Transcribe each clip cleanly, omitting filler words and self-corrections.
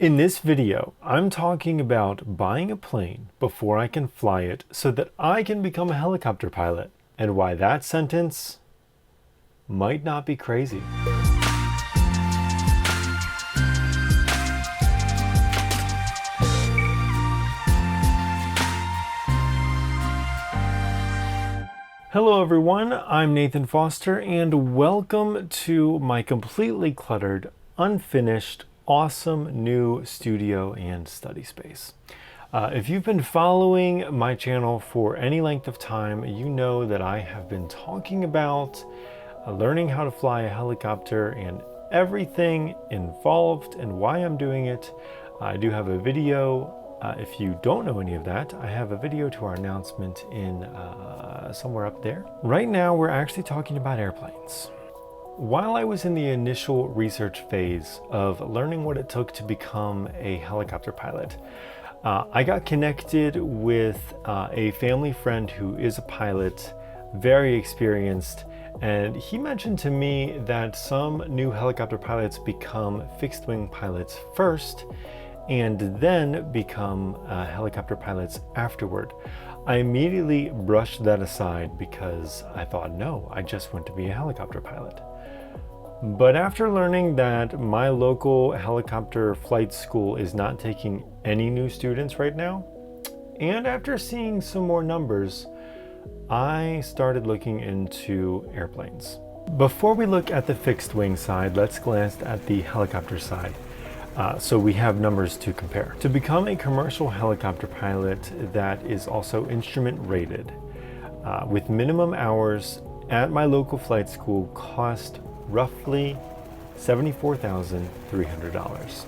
In this video, I'm talking about buying a plane before I can fly it so that I can become a helicopter pilot, and why that sentence might not be crazy. Hello everyone, I'm Nathan Foster and welcome to my completely cluttered, unfinished, awesome new studio and study space. If you've been following my channel for any length of time, you know that I have been talking about learning how to fly a helicopter and everything involved and why I'm doing it. I do have a video. If you don't know any of that, I have a video to our announcement in somewhere up there. Right now, we're actually talking about airplanes. While I was in the initial research phase of learning what it took to become a helicopter pilot, I got connected with a family friend who is a pilot, very experienced, and he mentioned to me that some new helicopter pilots become fixed-wing pilots first and then become helicopter pilots afterward. I immediately brushed that aside because I thought, no, I just want to be a helicopter pilot. But after learning that my local helicopter flight school is not taking any new students right now, and after seeing some more numbers, I started looking into airplanes. Before we look at the fixed wing side, let's glance at the helicopter side. So we have numbers to compare. To become a commercial helicopter pilot that is also instrument rated, with minimum hours at my local flight school cost roughly $74,300.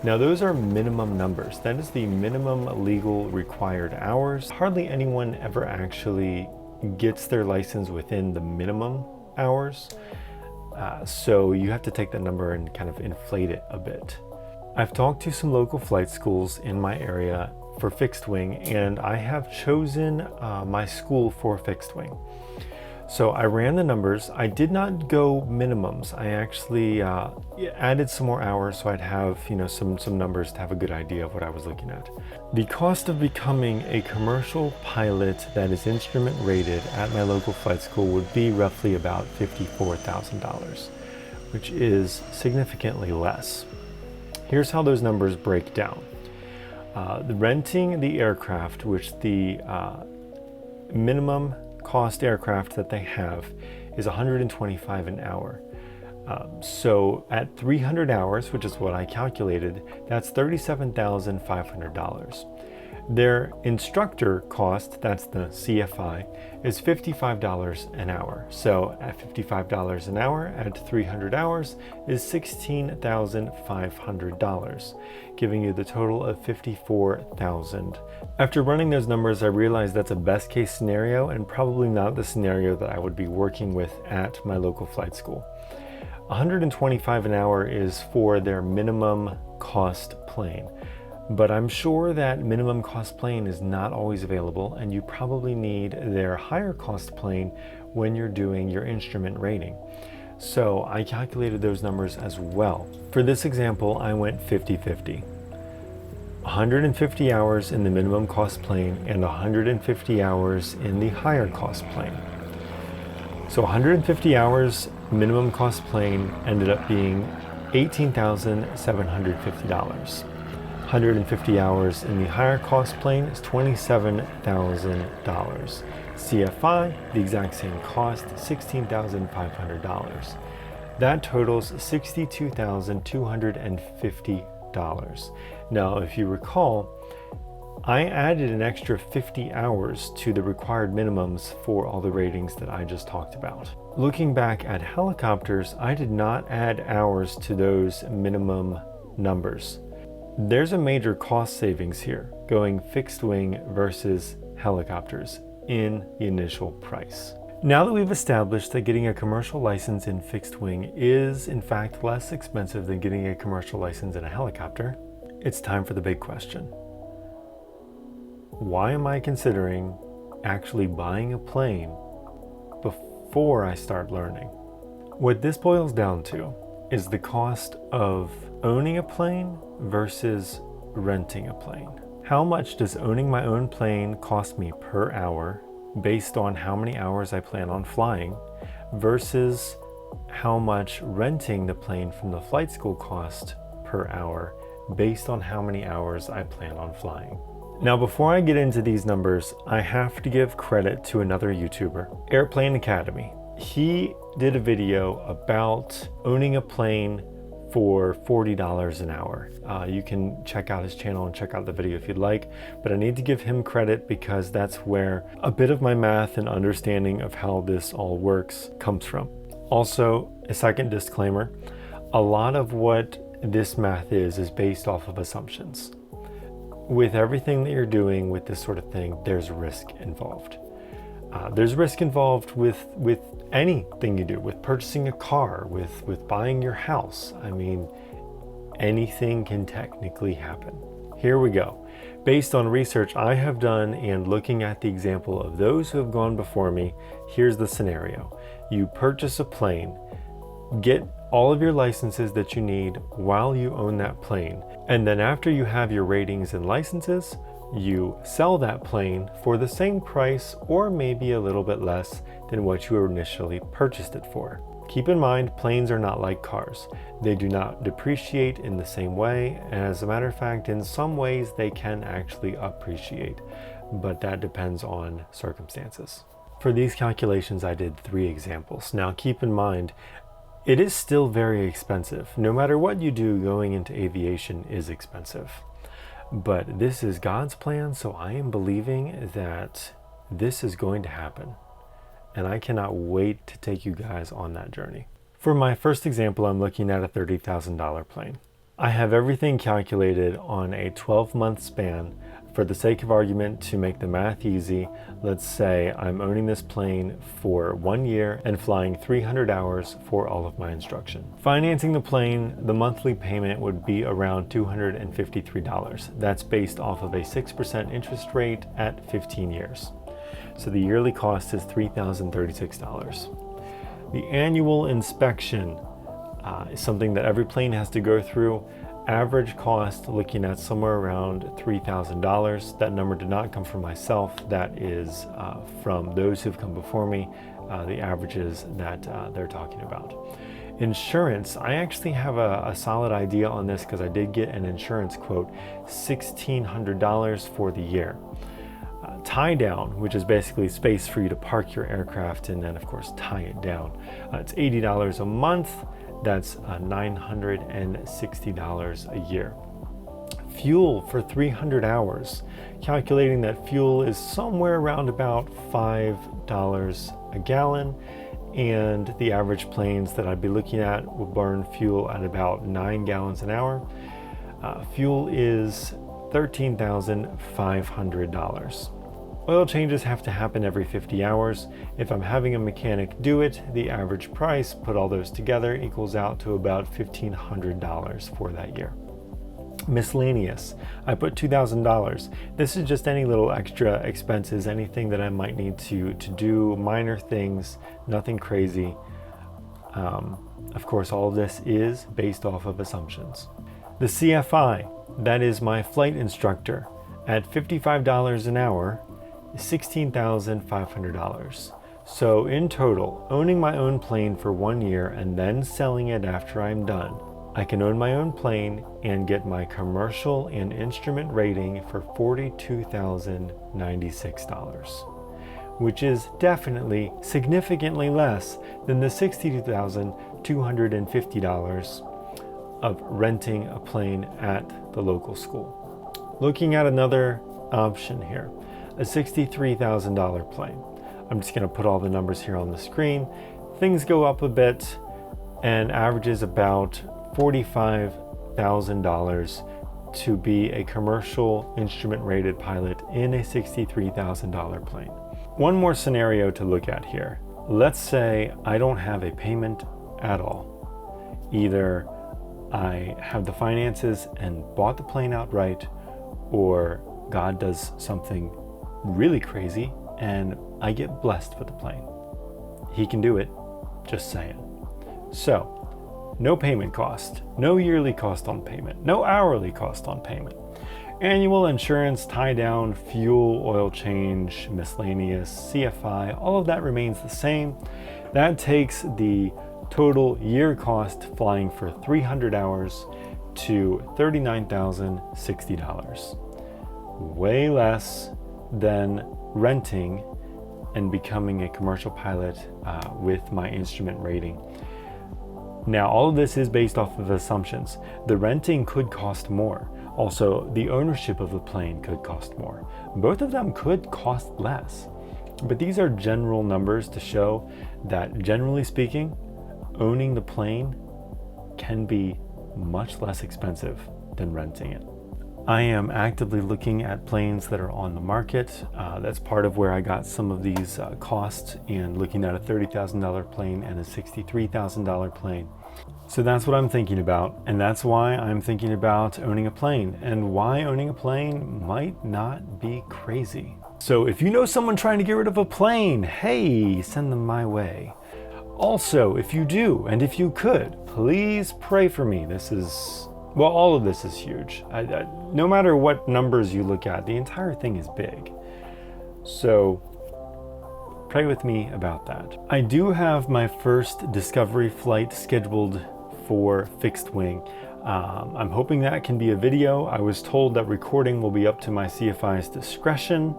Now those are minimum numbers. That is the minimum legal required hours. Hardly anyone ever actually gets their license within the minimum hours. So you have to take that number and kind of inflate it a bit. I've talked to some local flight schools in my area for fixed wing, and I have chosen my school for fixed wing. So I ran the numbers. I did not go minimums. I actually added some more hours so I'd have some numbers to have a good idea of what I was looking at. The cost of becoming a commercial pilot that is instrument rated at my local flight school would be roughly about $54,000, which is significantly less. Here's how those numbers break down. Renting the aircraft, which the minimum cost aircraft that they have is $125 an hour. So at 300 hours, which is what I calculated, that's $37,500. Their instructor cost, that's the CFI, is $55 an hour. So at $55 an hour at 300 hours is $16,500, giving you the total of $54,000. After running those numbers, I realized that's a best case scenario and probably not the scenario that I would be working with at my local flight school. $125 an hour is for their minimum cost plane. But I'm sure that minimum cost plane is not always available, and you probably need their higher cost plane when you're doing your instrument rating. So I calculated those numbers as well. For this example, I went 50-50. 150 hours in the minimum cost plane and 150 hours in the higher cost plane. So 150 hours minimum cost plane ended up being $18,750. 150 hours in the higher cost plane is $27,000. CFI, the exact same cost, $16,500. That totals $62,250. Now, if you recall, I added an extra 50 hours to the required minimums for all the ratings that I just talked about. Looking back at helicopters, I did not add hours to those minimum numbers. There's a major cost savings here, going fixed wing versus helicopters in the initial price. Now that we've established that getting a commercial license in fixed wing is in fact less expensive than getting a commercial license in a helicopter, it's time for the big question. Why am I considering actually buying a plane before I start learning? What this boils down to is the cost of owning a plane versus renting a plane? How much does owning my own plane cost me per hour based on how many hours I plan on flying versus how much renting the plane from the flight school cost per hour based on how many hours I plan on flying? Now, before I get into these numbers, I have to give credit to another YouTuber, Airplane Academy. He did a video about owning a plane for $40 an hour. You can check out his channel and check out the video if you'd like, but I need to give him credit because that's where a bit of my math and understanding of how this all works comes from. Also, a second disclaimer, a lot of what this math is based off of assumptions. With everything that you're doing with this sort of thing, there's risk involved. There's risk involved with anything you do, with purchasing a car, with buying your house. I mean, anything can technically happen. Here we go. Based on research I have done and looking at the example of those who have gone before me, here's the scenario. You purchase a plane, get all of your licenses that you need while you own that plane, and then after you have your ratings and licenses, you sell that plane for the same price or maybe a little bit less than what you initially purchased it for. Keep in mind, planes are not like cars. They do not depreciate in the same way. As a matter of fact, in some ways they can actually appreciate, but that depends on circumstances. For these calculations, I did 3 examples. Now keep in mind, it is still very expensive. No matter what you do, going into aviation is expensive. But this is God's plan, so I am believing that this is going to happen. And I cannot wait to take you guys on that journey. For my first example, I'm looking at a $30,000 plane. I have everything calculated on a 12-month span. For the sake of argument, to make the math easy, let's say I'm owning this plane for 1 year and flying 300 hours for all of my instruction. Financing the plane, the monthly payment would be around $253. That's based off of a 6% interest rate at 15 years. So the yearly cost is $3,036. The annual inspection is something that every plane has to go through. Average cost, looking at somewhere around $3,000. That number did not come from myself. That is from those who've come before me, the averages that they're talking about. Insurance, I actually have a solid idea on this because I did get an insurance quote, $1,600 for the year. Tie down, which is basically space for you to park your aircraft and then of course tie it down. It's $80 a month. That's $960 a year. Fuel for 300 hours, calculating that fuel is somewhere around about $5 a gallon, and the average planes that I'd be looking at will burn fuel at about 9 gallons an hour. Fuel is $13,500. Oil changes have to happen every 50 hours. If I'm having a mechanic do it, the average price, put all those together, equals out to about $1,500 for that year. Miscellaneous, I put $2,000. This is just any little extra expenses, anything that I might need to do, minor things, nothing crazy. Of course, all of this is based off of assumptions. The CFI, that is my flight instructor, at $55 an hour, $16,500. So in total, owning my own plane for 1 year and then selling it after I'm done, I can own my own plane and get my commercial and instrument rating for $42,096, which is definitely significantly less than the $62,250 of renting a plane at the local school. Looking at another option here, a $63,000 plane. I'm just going to put all the numbers here on the screen. Things go up a bit and averages about $45,000 to be a commercial instrument rated pilot in a $63,000 plane. One more scenario to look at here. Let's say I don't have a payment at all. Either I have the finances and bought the plane outright, or God does something really crazy and I get blessed with the plane. He can do it, just saying. So no payment cost, no yearly cost on payment, no hourly cost on payment. Annual insurance, tie down, fuel, oil change, miscellaneous, CFI, all of that remains the same. That takes the total year cost flying for 300 hours to $39,060. Way less than renting and becoming a commercial pilot with my instrument rating. Now, all of this is based off of assumptions. The renting could cost more. Also, the ownership of the plane could cost more. Both of them could cost less. But these are general numbers to show that, generally speaking, owning the plane can be much less expensive than renting it. I am actively looking at planes that are on the market. That's part of where I got some of these costs, and looking at a $30,000 plane and a $63,000 plane. So that's what I'm thinking about, and that's why I'm thinking about owning a plane, and why owning a plane might not be crazy. So if you know someone trying to get rid of a plane, hey, send them my way. Also, if you do, and if you could, please pray for me. Well, all of this is huge. No matter what numbers you look at, the entire thing is big. So pray with me about that. I do have my first discovery flight scheduled for fixed wing. I'm hoping that can be a video. I was told that recording will be up to my CFI's discretion.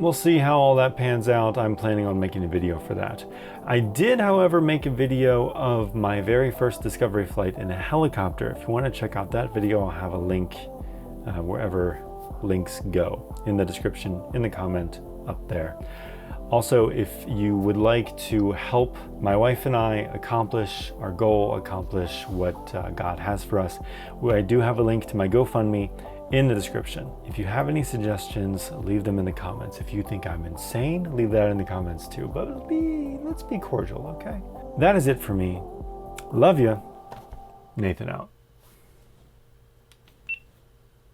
We'll see how all that pans out. I'm planning on making a video for that. I did, however, make a video of my very first discovery flight in a helicopter. If you want to check out that video, I'll have a link wherever links go, in the description, in the comment up there. Also, if you would like to help my wife and I accomplish our goal, accomplish what God has for us, I do have a link to my GoFundMe in the description. If you have any suggestions, leave them in the comments. If you think I'm insane, leave that in the comments too. But let's be cordial, okay? That is it for me. Love ya. Nathan out.